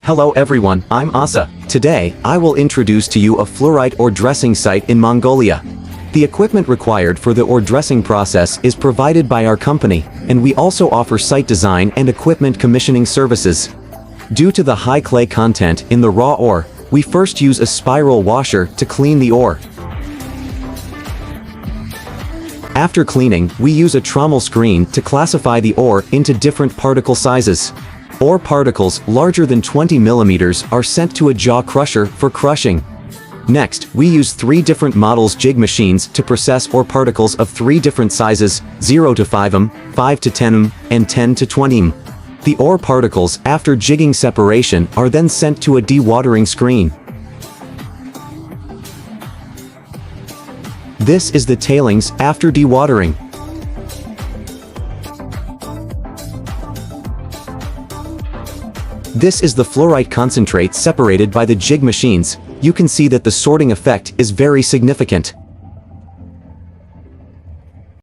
Hello everyone, I'm Asa. Today, I will introduce to you a fluorite ore dressing site in Mongolia. The equipment required for the ore dressing process is provided by our company, and we also offer site design and equipment commissioning services. Due to the high clay content in the raw ore, we first use a spiral washer to clean the ore. After cleaning, we use a trommel screen to classify the ore into different particle sizes. Ore particles larger than 20 millimeters are sent to a jaw crusher for crushing. Next, we use 3 different models jig machines to process ore particles of 3 different sizes, 0 to 5 m, 5 to 10 m, and 10 to 20 m. The ore particles after jigging separation are then sent to a dewatering screen. This is the tailings after dewatering. This is the fluorite concentrate separated by the jig machines. You can see that the sorting effect is very significant.